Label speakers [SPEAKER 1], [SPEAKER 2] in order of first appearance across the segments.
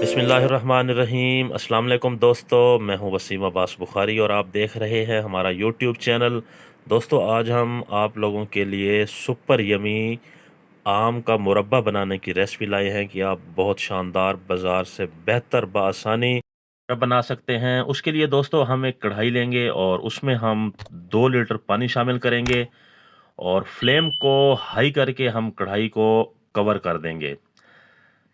[SPEAKER 1] बिस्मिल्लाहिर्रहमानिर्रहीम। अस्सलाम वालेकुम दोस्तों, मैं हूं वसीम अब्बास बुखारी और आप देख रहे हैं हमारा यूट्यूब चैनल। दोस्तों, आज हम आप लोगों के लिए सुपर यमी आम का मुरब्बा बनाने की रेसिपी लाए हैं कि आप बहुत शानदार बाज़ार से बेहतर बआसानी बना सकते हैं। उसके लिए दोस्तों हम एक कढ़ाई लेंगे और उसमें हम 2 लीटर पानी शामिल करेंगे और फ्लेम को हाई करके हम कढ़ाई को कवर कर देंगे।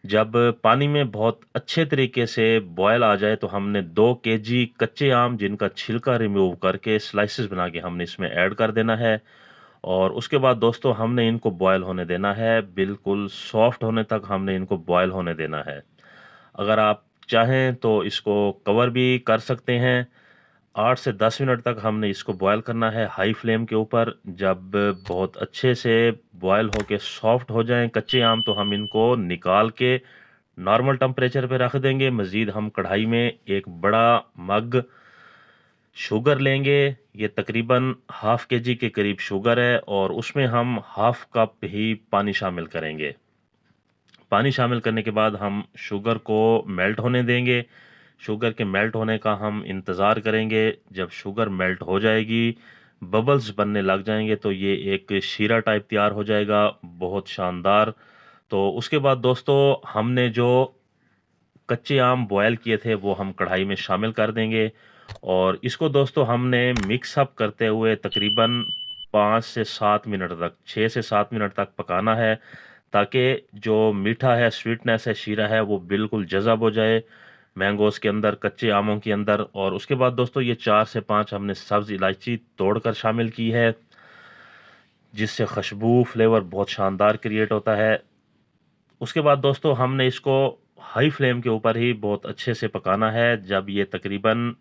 [SPEAKER 1] जब पानी में बहुत अच्छे तरीके से बॉयल आ जाए तो हमने 2 केजी कच्चे आम जिनका छिलका रिमूव करके स्लाइसेस बना के हमने इसमें ऐड कर देना है और उसके बाद दोस्तों हमने इनको बॉयल होने देना है, बिल्कुल सॉफ्ट होने तक हमने इनको बॉयल होने देना है। अगर आप चाहें तो इसको कवर भी कर सकते हैं। 8 से 10 मिनट तक हमने इसको बॉयल करना है हाई फ्लेम के ऊपर। जब बहुत अच्छे से बॉयल होके सॉफ्ट हो जाएँ कच्चे आम तो हम इनको निकाल के नॉर्मल टेम्परेचर पे रख देंगे। मज़ीद हम कढ़ाई में एक बड़ा मग शुगर लेंगे, ये तकरीबन हाफ़ केजी के करीब शुगर है और उसमें हम हाफ़ कप ही पानी शामिल करेंगे। पानी शामिल करने के बाद हम शुगर को मेल्ट होने देंगे। शुगर के मेल्ट होने का हम इंतज़ार करेंगे। जब शुगर मेल्ट हो जाएगी, बबल्स बनने लग जाएँगे तो ये एक शीरा टाइप तैयार हो जाएगा, बहुत शानदार। तो उसके बाद दोस्तों हमने जो कच्चे आम बॉयल किए थे वो हम कढ़ाई में शामिल कर देंगे और इसको दोस्तों हमने मिक्स अप करते हुए तकरीबन 5 से 7 मिनट तक 6 से 7 मिनट तक पकाना है ताकि जो मीठा है, स्वीटनेस है, शीरा है वो बिल्कुल जज़ब हो जाए मैंगोज़ के अंदर, कच्चे आमों के अंदर। और उसके बाद दोस्तों ये 4 से 5 हमने सब्ज़ इलायची तोड़कर शामिल की है, जिससे खुशबू, फ्लेवर बहुत शानदार क्रिएट होता है। उसके बाद दोस्तों हमने इसको हाई फ्लेम के ऊपर ही बहुत अच्छे से पकाना है। जब ये तकरीबन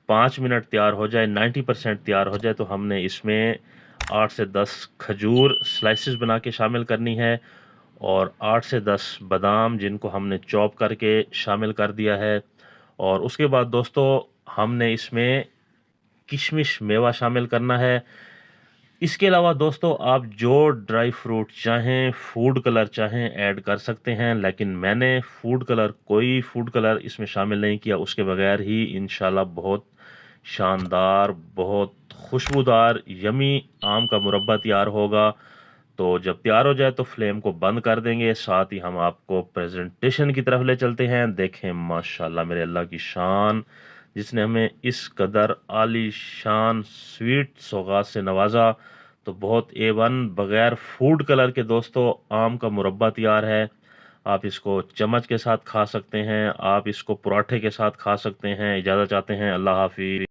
[SPEAKER 1] 5 मिनट तैयार हो जाए, 90% तैयार हो जाए तो हमने इसमें 8 से 10 खजूर स्लाइसेस बना के शामिल करनी है और 8 से 10 बादाम जिनको हमने चॉप करके शामिल कर दिया है। और उसके बाद दोस्तों हमने इसमें किशमिश मेवा शामिल करना है। इसके अलावा दोस्तों आप जो ड्राई फ्रूट चाहें, फूड कलर चाहें ऐड कर सकते हैं, लेकिन मैंने कोई फूड कलर इसमें शामिल नहीं किया। उसके बगैर ही इंशाल्लाह बहुत शानदार, बहुत खुशबूदार, यमी आम का मुरब्बा तैयार होगा। तो जब तैयार हो जाए तो फ्लेम को बंद कर देंगे। साथ ही हम आपको प्रेजेंटेशन की तरफ ले चलते हैं। देखें माशाल्लाह मेरे अल्लाह की शान, जिसने हमें इस कदर आलीशान स्वीट सौगात से नवाजा। तो बहुत ए1 बगैर फूड कलर के दोस्तों आम का मुरब्बा तैयार है। आप इसको चम्मच के साथ खा सकते हैं, आप इसको पराठे के साथ खा सकते हैं। इजाज़त चाहते हैं, अल्लाह हाफिज़।